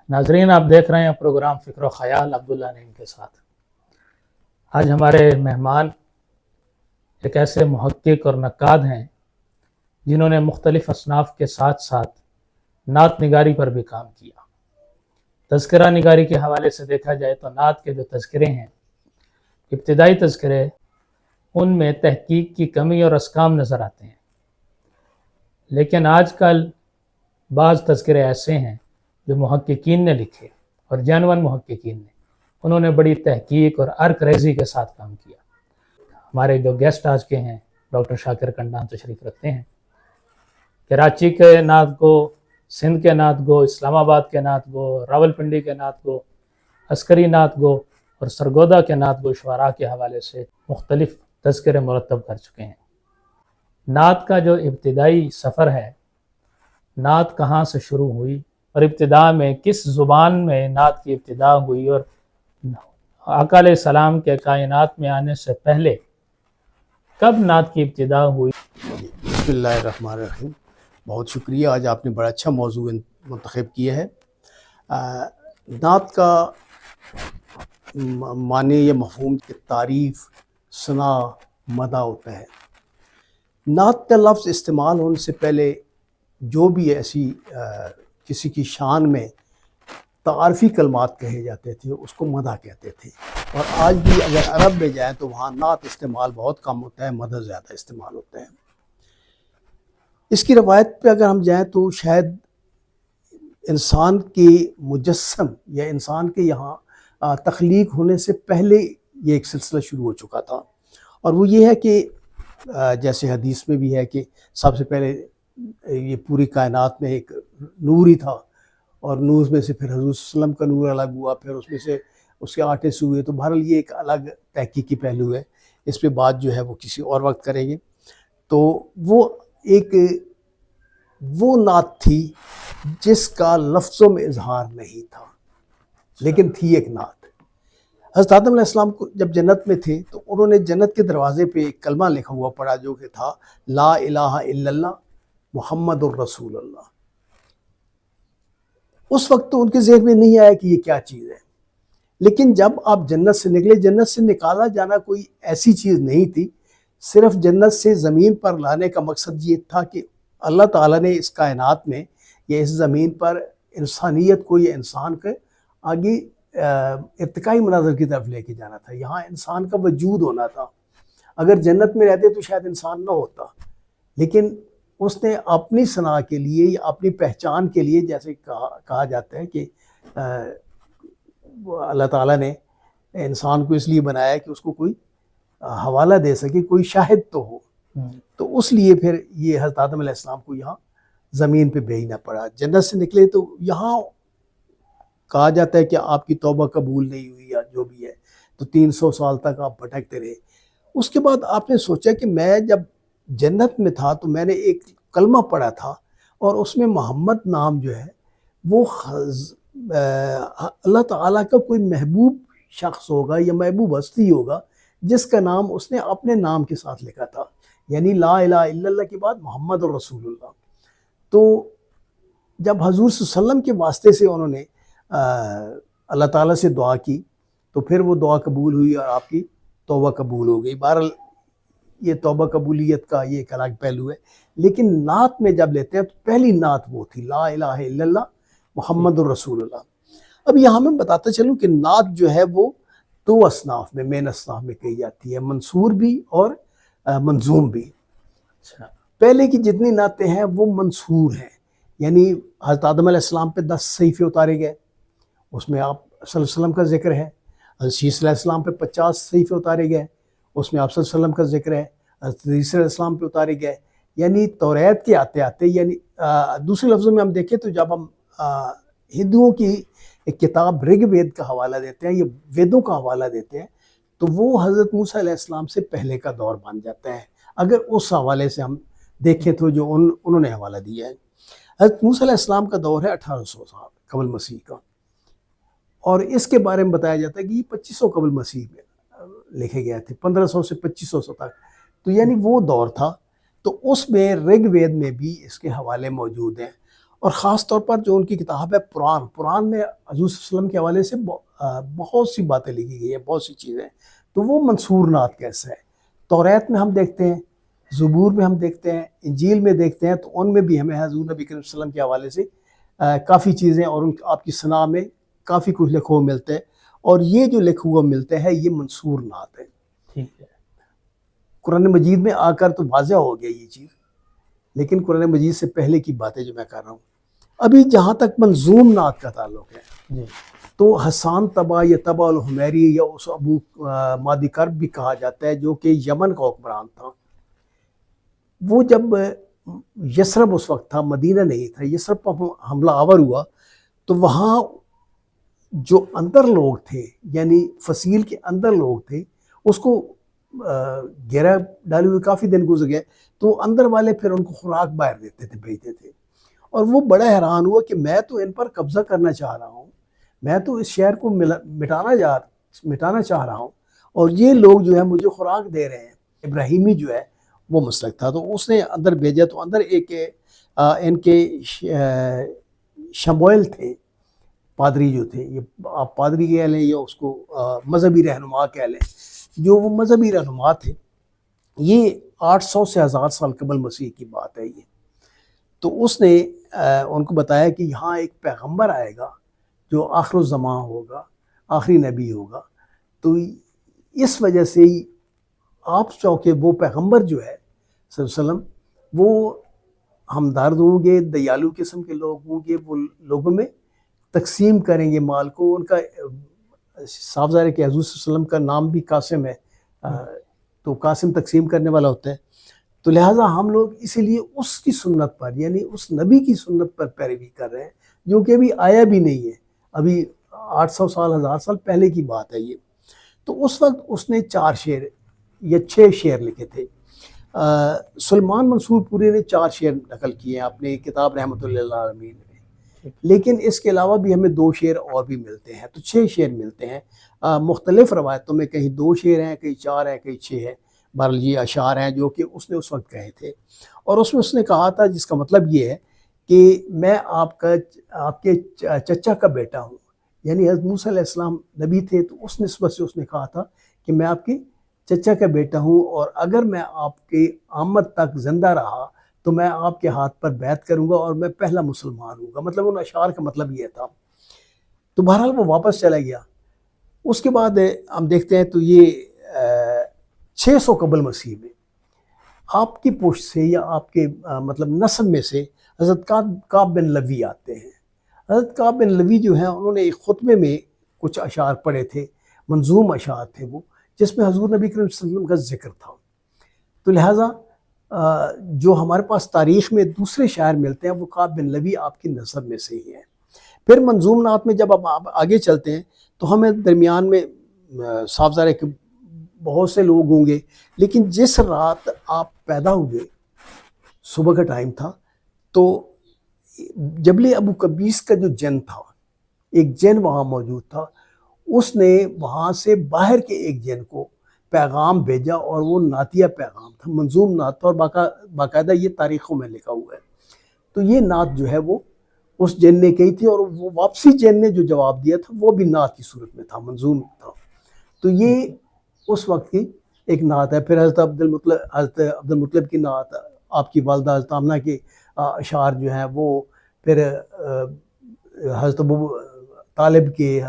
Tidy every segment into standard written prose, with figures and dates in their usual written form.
ناظرین، آپ دیکھ رہے ہیں پروگرام فکر و خیال عبداللہ نعیم کے ساتھ۔ آج ہمارے مہمان ایک ایسے محقق اور نقاد ہیں جنہوں نے مختلف اصناف کے ساتھ ساتھ نعت نگاری پر بھی کام کیا۔ تذکرہ نگاری کے حوالے سے دیکھا جائے تو نعت کے جو تذکرے ہیں، ابتدائی تذکرے، ان میں تحقیق کی کمی اور اسکام نظر آتے ہیں، لیکن آج کل بعض تذکرے ایسے ہیں جو محققین نے لکھے، اور جینون محققین نے، انہوں نے بڑی تحقیق اور عرق ریزی کے ساتھ کام کیا۔ ہمارے جو گیسٹ آج کے ہیں ڈاکٹر شاکر کنڈان تشریف رکھتے ہیں۔ کراچی کے نعت گو، سندھ کے نعت گو، اسلام آباد کے نعت گو، راولپنڈی کے نعت گو، عسکری نعت گو اور سرگودا کے نعت گو شعراء کے حوالے سے مختلف تذکرے مرتب کر چکے ہیں۔ نعت کا جو ابتدائی سفر ہے، نعت کہاں سے شروع ہوئی اور ابتدا میں کس زبان میں نعت کی ابتدا ہوئی، اور آقا علیہ السلام کے کائنات میں آنے سے پہلے کب نعت کی ابتدا ہوئی؟ بسم اللہ الرحمن الرحیم۔ بہت شکریہ، آج آپ نے بڑا اچھا موضوع منتخب کیا ہے۔ نعت کا معنی یا مفہوم کی تعریف، ثنا، مدح ہوتا ہے۔ نعت کا لفظ استعمال ہونے سے پہلے جو بھی ایسی کسی کی شان میں تعارفی کلمات کہے جاتے تھے اس کو مدح کہتے تھے، اور آج بھی اگر عرب میں جائیں تو وہاں نعت استعمال بہت کم ہوتا ہے، مدح زیادہ استعمال ہوتا ہے۔ اس کی روایت پہ اگر ہم جائیں تو شاید انسان کے مجسم یا انسان کے یہاں تخلیق ہونے سے پہلے یہ ایک سلسلہ شروع ہو چکا تھا، اور وہ یہ ہے کہ جیسے حدیث میں بھی ہے کہ سب سے پہلے یہ پوری کائنات میں ایک نور ہی تھا، اور نور میں سے پھر حضور صلی اللہ علیہ وسلم کا نور الگ ہوا، پھر اس میں سے اس کے آرٹسٹ ہوئے۔ تو بہرحال یہ ایک الگ تحقیقی پہلو ہے، اس پہ بات جو ہے وہ کسی اور وقت کریں گے۔ تو وہ نعت تھی جس کا لفظوں میں اظہار نہیں تھا، لیکن تھی ایک نعت۔ حضرت آدم علیہ السلام کو جب جنت میں تھے تو انہوں نے جنت کے دروازے پہ ایک کلمہ لکھا ہوا پڑا جو کہ تھا لا الہ الا اللہ محمد الرسول اللہ۔ اس وقت تو ان کے ذہن میں نہیں آیا کہ یہ کیا چیز ہے، لیکن جب آپ جنت سے نکلے، جنت سے نکالا جانا کوئی ایسی چیز نہیں تھی، صرف جنت سے زمین پر لانے کا مقصد یہ تھا کہ اللہ تعالیٰ نے اس کائنات میں یا اس زمین پر انسانیت کو یا انسان کے آگے ارتقائی مناظر کی طرف لے کے جانا تھا۔ یہاں انسان کا وجود ہونا تھا۔ اگر جنت میں رہتے تو شاید انسان نہ ہوتا، لیکن اس نے اپنی ثنا کے لیے یا اپنی پہچان کے لیے، جیسے کہا جاتا ہے کہ اللہ تعالیٰ نے انسان کو اس لیے بنایا کہ اس کو کوئی حوالہ دے سکے، کوئی شاہد تو ہو، تو اس لیے پھر یہ حضرت آدم علیہ السلام کو یہاں زمین پہ بھیجنا پڑا۔ جنت سے نکلے تو یہاں کہا جاتا ہے کہ آپ کی توبہ قبول نہیں ہوئی یا جو بھی ہے، تو 300 سال تک آپ بھٹکتے رہے۔ اس کے بعد آپ نے سوچا کہ میں جب جنت میں تھا تو میں نے ایک کلمہ پڑھا تھا، اور اس میں محمد نام جو ہے وہ اللہ تعالیٰ کا کوئی محبوب شخص ہوگا یا محبوب ہستی ہوگا جس کا نام اس نے اپنے نام کے ساتھ لکھا تھا، یعنی لا الہ الا اللہ کے بعد محمد الرسول اللہ۔ تو جب حضور صلی اللہ علیہ وسلم کے واسطے سے انہوں نے اللہ تعالیٰ سے دعا کی تو پھر وہ دعا قبول ہوئی اور آپ کی توبہ قبول ہو گئی۔ بہرحال یہ توبہ قبولیت کا یہ ایک الگ پہلو ہے، لیکن نعت میں جب لیتے ہیں تو پہلی نعت وہ تھی لا الہ الا اللہ محمد الرسول اللہ۔ اب یہاں میں بتاتا چلوں کہ نعت جو ہے وہ دو اصناف میں، مین اصناف میں کہی جاتی ہے، منصور بھی اور منظوم بھی۔ پہلے کی جتنی نعتیں ہیں وہ منصور ہیں، یعنی حضرت آدم علیہ السلام پہ 10 صحیفے اتارے گئے، اس میں آپ صلی اللہ علیہ وسلم کا ذکر ہے۔ حضرت شیس علیہ السلام پہ 50 صحیفے اتارے گئے، اس میں آپ صلی اللہ علیہ وسلم کا ذکر ہے۔ حضرت عیسیٰ علیہ السلام پہ اتارے گئے، یعنی توریت کے آتے آتے، یعنی دوسرے لفظوں میں ہم دیکھیں تو جب ہم ہندوؤں کی ایک کتاب رگ وید کا حوالہ دیتے ہیں یا ویدوں کا حوالہ دیتے ہیں تو وہ حضرت موسیٰ علیہ السلام سے پہلے کا دور بن جاتا ہے، اگر اس حوالے سے ہم دیکھیں تو جو انہوں نے حوالہ دیا ہے۔ حضرت موسیٰ علیہ السلام کا دور ہے 1800 سال قبل مسیح کا، اور اس کے بارے میں بتایا جاتا ہے کہ یہ 2500 قبل مسیح میں لکھے گئے تھے، 1500 سے 2500 تک، تو یعنی وہ دور تھا۔ تو اس میں رگ وید میں بھی اس کے حوالے موجود ہیں، اور خاص طور پر جو ان کی کتاب ہے قرآن میں حضور صلی اللہ علیہ وسلم کے حوالے سے بہت سی باتیں لکھی گئی ہیں، بہت سی چیزیں، تو وہ منصور نعت کیسا ہے؟ توریت میں ہم دیکھتے ہیں، زبور میں ہم دیکھتے ہیں، انجیل میں دیکھتے ہیں، تو ان میں بھی ہمیں حضور نبی کریم صلی اللہ علیہ وسلم کے حوالے سے کافی چیزیں اور آپ کی ثنا میں کافی کچھ لکھا ہوا ملتا ہے، اور یہ جو لکھا ہوا ملتا ہے یہ منصور نعت ہے۔ ٹھیک ہے۔ قرآن مجید میں آ کر تو واضح ہو گیا یہ چیز، لیکن قرآن مجید سے پہلے کی باتیں جو میں کر رہا ہوں، ابھی جہاں تک منظوم نعت کا تعلق ہے جی تو حسان طبع یا طبع الحمیری یا اس ابو مادی کرب بھی کہا جاتا ہے، جو کہ یمن کا حکمران تھا۔ وہ جب یثرب اس وقت تھا، مدینہ نہیں تھا، یثرب پر حملہ آور ہوا تو وہاں جو اندر لوگ تھے، یعنی فصیل کے اندر لوگ تھے، اس کو گھیرا ڈالے ہوئے کافی دن گزر گئے، تو اندر والے پھر ان کو خوراک باہر دیتے تھے، بھیجتے تھے، اور وہ بڑا حیران ہوا کہ میں تو ان پر قبضہ کرنا چاہ رہا ہوں، میں تو اس شہر کو مٹانا چاہ رہا ہوں، اور یہ لوگ جو ہے مجھے خوراک دے رہے ہیں۔ ابراہیمی جو ہے وہ مسلک تھا، تو اس نے اندر بھیجا، تو اندر ایک ان کے شموئیل تھے، پادری جو تھے، یہ آپ پادری کہہ لیں یا اس کو مذہبی رہنما کہہ لیں، جو وہ مذہبی رہنما تھے، یہ 800 سے 1000 سال قبل مسیح کی بات ہے یہ۔ تو اس نے ان کو بتایا کہ یہاں ایک پیغمبر آئے گا جو آخر الزمان ہوگا، آخری نبی ہوگا، تو اس وجہ سے آپ چونکہ وہ پیغمبر جو ہے صلی اللہ علیہ وسلم، وہ ہمدرد ہوں گے، دیالو قسم کے لوگ ہوں گے، وہ لوگوں میں تقسیم کریں گے مال کو۔ ان کا صاف ظاہر ہے کہ حضور صلی اللہ علیہ وسلم کا نام بھی قاسم ہے، تو قاسم تقسیم کرنے والا ہوتا ہے، تو لہٰذا ہم لوگ اسی لیے اس کی سنت پر، یعنی اس نبی کی سنت پر پیروی کر رہے ہیں، جو کہ ابھی آیا بھی نہیں ہے، ابھی 800 سال 1000 سال پہلے کی بات ہے یہ۔ تو اس وقت اس نے 4 شعر یا 6 شعر لکھے تھے۔ سلمان منصور پوری نے 4 شعر نقل کیے ہیں اپنی کتاب رحمۃ اللہ العالمین میں، لیکن اس کے علاوہ بھی ہمیں 2 شعر اور بھی ملتے ہیں، تو 6 شعر ملتے ہیں۔ مختلف روایتوں میں کہیں 2 شعر ہیں، کہیں 4 ہیں، کہیں 6 ہیں، بہرحال یہ اشعار ہیں جو کہ اس نے اس وقت کہے تھے، اور اس میں اس نے کہا تھا، جس کا مطلب یہ ہے کہ میں آپ کے چچا کا بیٹا ہوں، یعنی حضرت موسیٰ علیہ السلام نبی تھے، تو اس نسبت سے اس نے کہا تھا کہ میں آپ کے چچا کا بیٹا ہوں، اور اگر میں آپ کے آمد تک زندہ رہا تو میں آپ کے ہاتھ پر بیعت کروں گا اور میں پہلا مسلمان ہوں گا۔ مطلب ان اشعار کا مطلب یہ تھا۔ تو بہرحال وہ واپس چلا گیا۔ اس کے بعد ہم دیکھتے ہیں تو یہ 600 قبل مسیح میں آپ کی پشت سے یا آپ کے مطلب نسب میں سے حضرت کعب بن لوی آتے ہیں۔ حضرت کعب بن لوی جو ہیں، انہوں نے ایک خطبے میں کچھ اشعار پڑھے تھے، منظوم اشعار تھے وہ، جس میں حضور نبی کریم صلی اللہ علیہ وسلم کا ذکر تھا۔ تو لہٰذا جو ہمارے پاس تاریخ میں دوسرے شاعر ملتے ہیں وہ کعب بن لوی آپ کی نسب میں سے ہی ہیں۔ پھر منظوم نعت میں جب آپ آگے چلتے ہیں تو ہمیں درمیان میں صاف ظاہر ہے کہ بہت سے لوگ ہوں گے، لیکن جس رات آپ پیدا ہوئے صبح کا ٹائم تھا، تو جبل ابو قبیس کا جو جن تھا، ایک جن وہاں موجود تھا، اس نے وہاں سے باہر کے ایک جن کو پیغام بھیجا، اور وہ نعتیہ پیغام تھا، منظوم نعت تھا، اور باقاعدہ یہ تاریخوں میں لکھا ہوا ہے۔ تو یہ نعت جو ہے وہ اس جن نے کہی تھی، اور وہ واپسی جن نے جو جواب دیا تھا وہ بھی نعت کی صورت میں تھا، منظوم تھا۔ تو یہ اس وقت کی ایک نعت ہے۔ پھر حضرت عبد المطلب کی نعت، آپ کی والدہ حضرت آمنہ کے اشعار جو ہیں وہ، پھر حضرت ابو طالب کے،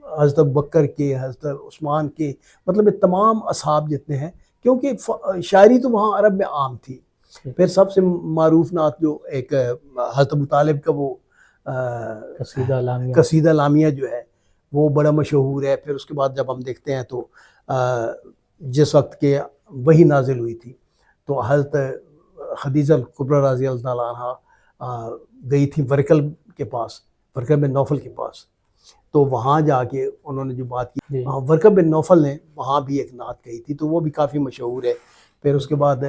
حضرت بکر کے، حضرت عثمان کے، مطلب یہ تمام اصحاب جتنے ہیں، کیونکہ شاعری تو وہاں عرب میں عام تھی۔ پھر سب سے معروف نعت جو ایک حضرت ابو طالب کا وہ قصیدہ لامیہ جو ہے وہ بڑا مشہور ہے۔ پھر اس کے بعد جب ہم دیکھتے ہیں تو جس وقت کے وحی نازل ہوئی تھی تو حضرت خدیجہ الکبریٰ رضی اللہ تعالیٰ عنہ گئی تھی ورقل کے پاس، ورقہ بن نوفل کے پاس، تو وہاں جا کے انہوں نے جو بات کی، ورقہ بن نوفل نے وہاں بھی ایک نعت کہی تھی، تو وہ بھی کافی مشہور ہے۔ پھر اس کے بعد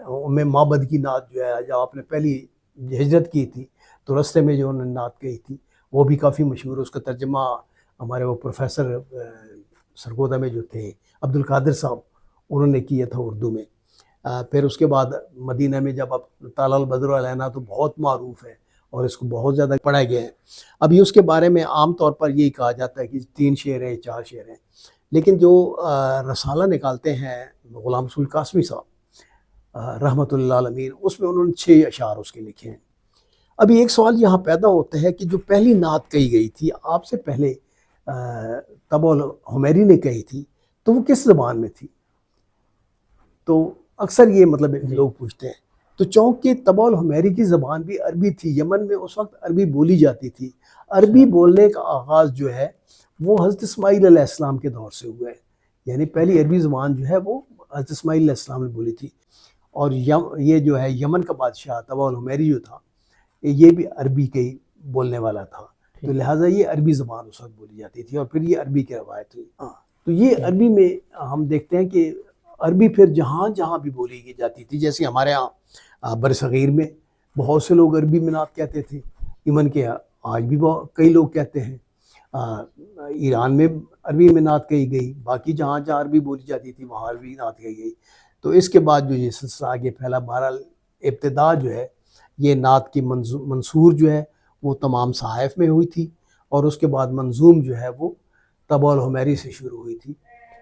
ام معبد کی نعت جو ہے، جب آپ نے پہلی ہجرت کی تھی تو رستے میں جو انہوں نے نعت کہی تھی وہ بھی کافی مشہور ہے۔ اس کا ترجمہ ہمارے وہ پروفیسر سرگودا میں جو تھے عبد القادر صاحب، انہوں نے کیا تھا اردو میں۔ پھر اس کے بعد مدینہ میں جب اب طلع البدر علینا تو بہت معروف ہے اور اس کو بہت زیادہ پڑھا گیا ہے. ابھی اس کے بارے میں عام طور پر یہی کہا جاتا ہے کہ 3 شعر ہیں 4 شعر ہیں، لیکن جو رسالہ نکالتے ہیں غلام رسول قاسمی صاحب رحمۃ اللہ علیہ، اس میں انہوں نے 6 اشعار اس کے لکھے ہیں. ابھی ایک سوال یہاں پیدا ہوتا ہے کہ جو پہلی نعت کہی گئی تھی آپ سے پہلے طبع الحمیری نے کہی تھی تو وہ کس زبان میں تھی؟ تو اکثر یہ مطلب لوگ پوچھتے ہیں. تو چونکہ طبع الحمیری کی زبان بھی عربی تھی، یمن میں اس وقت عربی بولی جاتی تھی. عربی بولنے کا آغاز جو ہے وہ حضرت اسماعیل علیہ السلام کے دور سے ہوا ہے، یعنی پہلی عربی زبان جو ہے وہ حضرت اسماعیل علیہ السلام نے بولی تھی. اور یہ جو ہے یمن کا بادشاہ طبع الحمیری جو تھا یہ بھی عربی کے ہی بولنے والا تھا، تو لہٰذا یہ عربی زبان اس وقت بولی جاتی تھی اور پھر یہ عربی کی روایت ہوئی. تو یہ عربی میں ہم دیکھتے ہیں کہ عربی پھر جہاں جہاں بھی بولی کی جاتی تھی، جیسے ہمارے ہاں برصغیر میں بہت سے لوگ عربی میں نعت کہتے تھے، ایون کہ آج بھی کئی لوگ کہتے ہیں. ایران میں عربی میں نعت کہی گئی، باقی جہاں جہاں عربی بولی جاتی تھی وہاں عربی نعت کہی گئی. تو اس کے بعد جو یہ سلسلہ آگے پھیلا. بہرحال ابتدا جو ہے یہ نعت کی منصور جو ہے وہ تمام صحائف میں ہوئی تھی، اور اس کے بعد منظوم جو ہے وہ طبع الحمیری سے شروع ہوئی تھی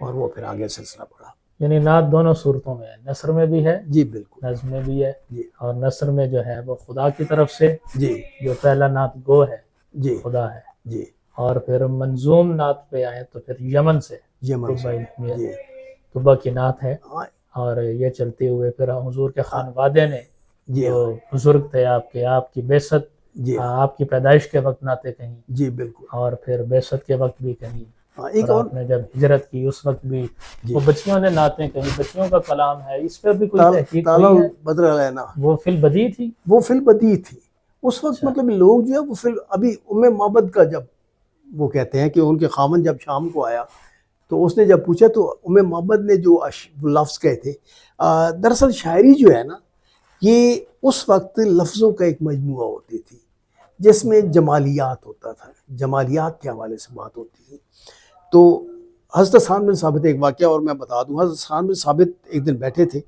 اور وہ پھر آگے سلسلہ پڑا. یعنی نعت دونوں صورتوں میں ہے، نثر میں بھی ہے جی بالکل، نظم میں بھی ہے. جی اور نثر میں جو ہے وہ خدا کی طرف سے جی جو پہلا نعت گو ہے جی خدا ہے. جی اور پھر منظوم نعت پہ آئے تو پھر یمن سے یمن سے جی طبع کی نعت ہے. ہاں اور یہ چلتے ہوئے پھر حضور کے خانوادے نے جی جو بزرگ تھے آپ کی بعثت، جی آپ کی پیدائش کے وقت نعتیں کہیں، جی بالکل. اور پھر بعثت کے وقت بھی کہیں، ایک اور اور آپ نے جب ہجرت کی اس وقت بھی جی وہ بچیوں نے نعتیں کہیں، بچیوں کا کلام ہے. اس پہ بھی کوئی تحقیق طلع ہوئی ہے؟ البدر علینا وہ فی البدیع تھی. وہ فی البدیع تھی اس وقت. مطلب لوگ جو ہے وہ ابھی معبد کا جب وہ کہتے ہیں کہ ان کے خامن جب شام کو آیا تو اس نے جب پوچھا تو معبد نے جو لفظ کہے تھے، دراصل شاعری جو ہے نا یہ اس وقت لفظوں کا ایک مجموعہ ہوتی تھی جس میں جمالیات ہوتا تھا، جمالیات کے حوالے سے بات ہوتی تھی. تو حضرت حسان بن ثابت ایک واقعہ اور میں بتا دوں. حضرت حسان بن ثابت ایک دن بیٹھے تھے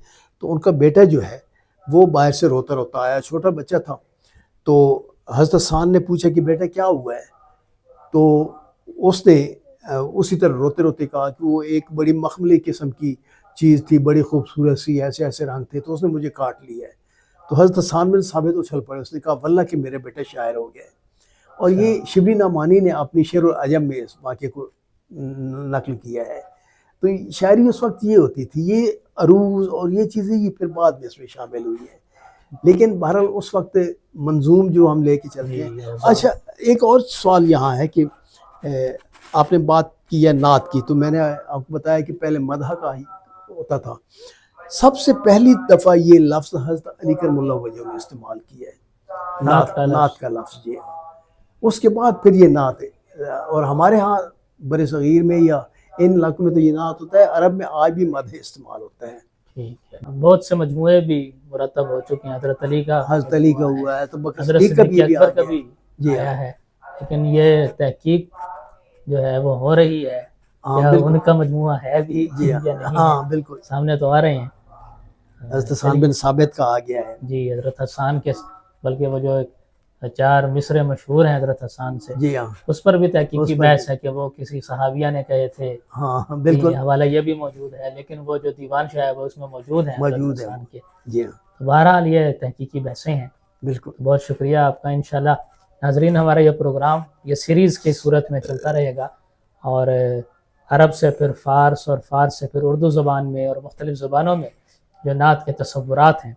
تو ان کا بیٹا جو ہے وہ باہر سے روتا روتا آیا، چھوٹا بچہ تھا. تو حضرت حسان نے پوچھا کہ بیٹا کیا ہوا ہے؟ تو اس نے اسی طرح روتے روتے کہا کہ وہ ایک بڑی مخملی قسم کی چیز تھی، بڑی خوبصورت سی، ایسے ایسے رنگ تھے، تو اس نے مجھے کاٹ لیا ہے. تو حضرت حسان بن ثابت اچھل پڑے، اس نے کہا واللہ کہ میرے بیٹا شاعر ہو گیا ہے. اور یہ شبلی نعمانی نے اپنی شعر العجم میں اس واقعے کو نقل کیا ہے. تو شاعری اس وقت یہ ہوتی تھی، یہ عروض اور یہ چیزیں یہ پھر بعد میں اس میں شامل ہوئی ہیں. لیکن بہرحال اس وقت منظوم جو ہم لے کے چلتے ہیں. اچھا ایک اور سوال یہاں ہے کہ آپ نے بات کی ہے نعت کی، تو میں نے آپ کو بتایا کہ پہلے مدح کا ہی ہوتا تھا. سب سے پہلی دفعہ یہ لفظ حضرت علی کرم اللہ وجہ نے استعمال کیا ہے، نعت کا لفظ. جی اس کے بعد پھر یہ نعت ہے. اور ہمارے ہاں بر صغیر میں یا ان علاقوں میں تو یہ نعت ہوتا ہے، عرب میں آج بھی مدح استعمال ہوتا ہے. بہت سے مجموعے بھی مرتب ہو چکے ہیں. حضرت علی کا ہوا ہے، تو حضرت صدیق اکبر کا بھی جی آیا ہے. لیکن یہ تحقیق جو ہے وہ ہو رہی ہے ہاں ان کا مجموعہ ہے بھی یا نہیں. ہاں بالکل سامنے تو آ رہے ہیں. حضرت حسان بن ثابت کا آ گیا ہے. جی حضرت حسان کے، بلکہ وہ جو 4 مصرے مشہور ہیں حضرت حسان سے، جی ہاں اس پر بھی تحقیقی بحث ہے کہ وہ کسی صحابیہ نے کہے تھے. ہاں بالکل حوالہ یہ بھی موجود ہے، لیکن وہ جو دیوان شاہ ہے وہ اس میں موجود ہیں موجود ہے. حسان کے. جی ہاں بہرحال یہ تحقیقی بحثیں ہیں. بالکل. بہت شکریہ آپ کا. انشاءاللہ ناظرین ہمارا یہ پروگرام یہ سیریز کی صورت میں چلتا رہے گا، اور عرب سے پھر فارس اور فارس سے پھر اردو زبان میں اور مختلف زبانوں میں جو نعت کے تصورات ہیں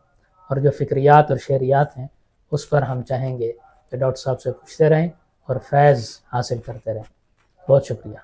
اور جو فکریات اور شعریات ہیں اس پر ہم چاہیں گے کہ ڈاکٹر صاحب سے پوچھتے رہیں اور فیض حاصل کرتے رہیں. بہت شکریہ.